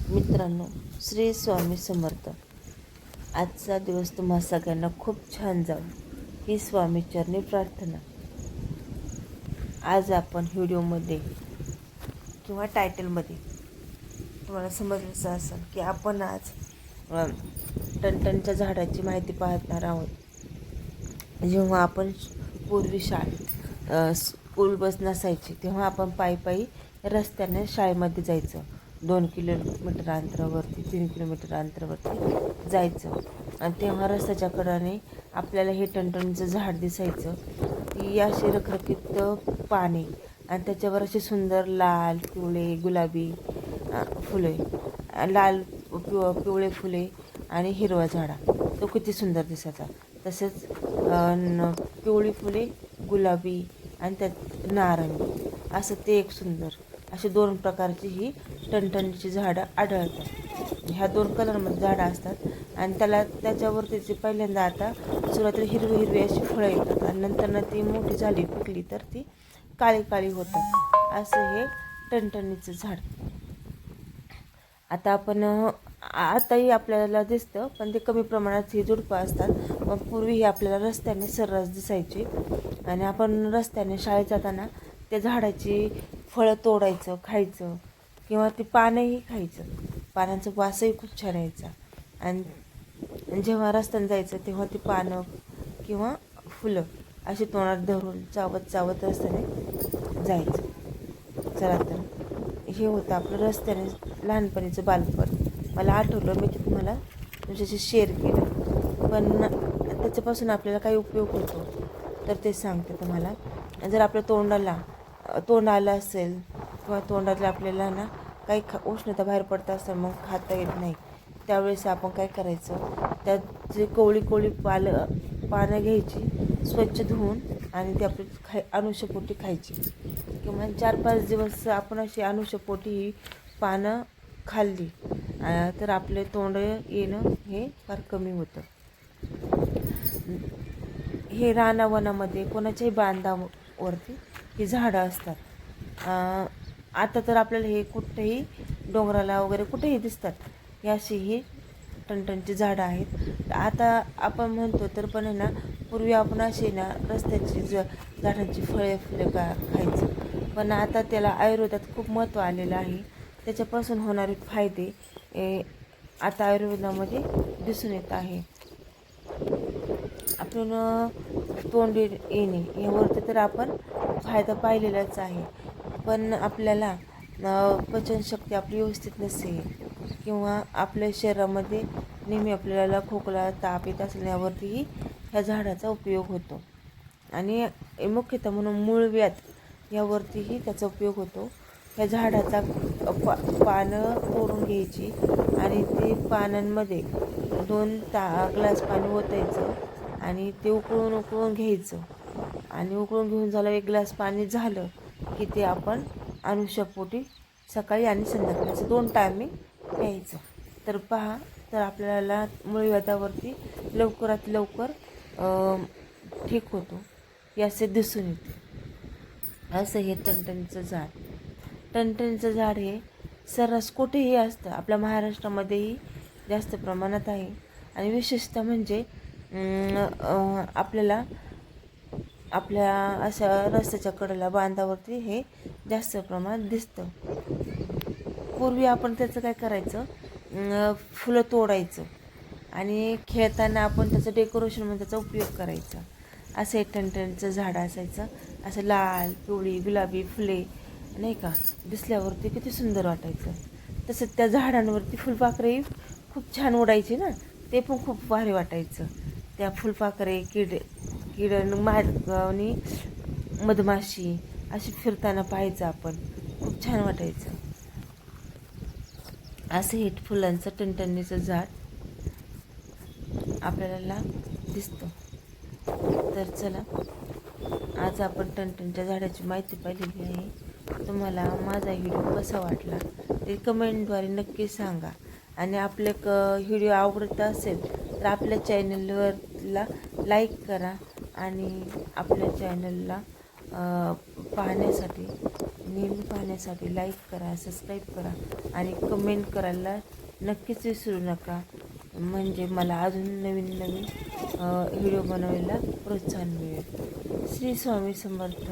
मित्रांनो, श्री स्वामी समर्थ. आजचा दिवस तुम्हा सगळ्यांना खूप छान जावो ही स्वामीचरणी प्रार्थना. आज आपण व्हिडिओमध्ये किंवा टायटलमध्ये तुम्हाला समजलं असेल की आपण आज टणटणच्या झाडाची माहिती पाहणार आहोत. जेव्हा आपण पूर्वी स्कूल बस नसायची तेव्हा आपण पायी पायी रस्त्याने शाळेमध्ये जायचं. 2 किलोमीटर अंतरावरती 3 किलोमीटर अंतरावरती जायचं आणि तेव्हा रस्त्याच्या कडेने आपल्याला हे टणटणीचं झाड दिसायचं. ती अशी रखरखीत पाने आणि त्याच्यावर असे सुंदर लाल पिवळे गुलाबी फुले, लाल पिवळे फुले आणि हिरवा झाडा. तो किती सुंदर दिसायचा. तसेच पिवळी फुले गुलाबी आणि त्यात नारंगी असं ते एक सुंदर असे 2 प्रकारची ही टणटणीची झाडं आढळतात. ह्या 2 कलरमध्ये झाडं असतात आणि त्याच्यावर त्याची पहिल्यांदा आता सुरुवातीला हिरवी हिरवी अशी फळं येतात आणि नंतर ती मोठी झाली पिकली तर ती काळी काळी होतात. असं हे टणटणीचं झाड आताही आपल्याला दिसतं, पण ते कमी प्रमाणात ही झुडपं असतात. पण पूर्वी ही आपल्याला रस्त्याने सर्रास दिसायची आणि आपण रस्त्याने शाळेत जाताना त्या झाडाची फळं तोडायचं, खायचं किंवा ती पानंही खायचं. पानांचा वासही खूप छान यायचा आणि जेव्हा रस्त्याने जायचं तेव्हा ती पानं किंवा फुलं अशी तोंडात धरून चावत चावत रस्त्याने जायचं. चला तर हे होतं आपलं रस्त्याने लहानपणीचं बालपण. मला आठवलं, मी ते तुम्हाला तुमच्याशी शेअर केलं. पण त्याच्यापासून आपल्याला काही उपयोग होतो तर ते सांगते तुम्हाला. जर आपल्या तोंड आलं असेल किंवा तोंडातलं आपल्याला काही उष्णता बाहेर पडत असेल, मग खाता येत नाही, त्यावेळेस आपण काय करायचं, त्यात जे कोवळी पानं घ्यायची, स्वच्छ धुवून आणि ती आपली अनुषपोटी खायची. किंवा 4-5 दिवस आपण अशी अनुषपोटी ही पानं खाल्ली तर आपले तोंड येणं हे फार कमी होतं. हे रानावनामध्ये कोणाच्याही बांधावरती ही झाडं असतात. आता तर आपल्याला हे कुठेही डोंगराला वगैरे कुठेही दिसतात. ही अशी ही टणटणची झाडं आहेत. आता आपण म्हणतो तर पण आहे ना, पूर्वी आपण अशी रस्त्याची झाडांची फुले खायचं. पण आता त्याला आयुर्वेदात खूप महत्त्व आलेलं आहे. त्याच्यापासून होणारे फायदे आता आयुर्वेदामध्ये दिसून येत आहे. आपण तोंड येणे यावरती तर आपण फायदा पाहिलेलाच आहे. पण आपल्याला पचनशक्ती आपली व्यवस्थित नसेल किंवा आपल्या शरीरामध्ये नेहमी आपल्याला खोकला ताप येत असल्यावरतीही ह्या झाडाचा उपयोग होतो. आणि मुख्यतः म्हणून मूळव्याध यावरतीही त्याचा उपयोग होतो. ह्या झाडाचा पानं तोडून घ्यायची आणि ते पानांमध्ये 2 ग्लास पाणी ओतायचं आणि ते उकळून घ्यायचं आणि उकळून घेऊन झालं 1 ग्लास पाणी झालं की ते आपण अनुषपोटी सकाळी आणि संध्याकाळी असं 2 टायमिंग प्यायचं. तर पहा, तर आपल्याला मूळव्याधावरती लवकरात लवकर ठीक होतो याचे दिसून येते. असं हे टणटणीचं झाड हे सर्रास कुठेही असतं. आपल्या महाराष्ट्रामध्येही जास्त प्रमाणात आहे आणि विशेषतः म्हणजे आपल्या अशा रस्त्याच्या कडेला बांधावरती हे जास्त प्रमाणात दिसतं. पूर्वी आपण त्याचं काय करायचं, फुलं तोडायचं आणि खेळताना आपण त्याचं डेकोरेशन म्हणून त्याचा उपयोग करायचा. असं एक टणटणीचं झाड असायचं. असं लाल पिवळी गुलाबी फुले नाही का दिसल्यावरती किती सुंदर वाटायचं. तसंच त्या झाडांवरती फुलपाखरे खूप छान उडायची ना, ते पण खूप भारी वाटायचं. त्या फुलपाखरे आणि मधमाशी अशी फिरताना पाहायचं आपण, खूप छान वाटायचं. असं हे फुलांचं टणटणीचं झाड आपल्याला दिसतं. तर चला, आज आपण टणटणीच्या झाडाची माहिती पाहिलेली आहे. तुम्हाला माझा व्हिडिओ कसा वाटला ते कमेंटद्वारे नक्की सांगा. आणि आपले व्हिडिओ आवडत असेल तर आपल्या चॅनलला लाईक करा आणि आपल्या चॅनलला पाहण्यासाठी नेहमी पाहण्यासाठी लाईक करा, सबस्क्राईब करा आणि कमेंट करायला नक्कीच विसरू नका. म्हणजे मला अजून नवीन नवीन व्हिडिओ बनवायला प्रोत्साहन मिळेल. श्री स्वामी समर्थ.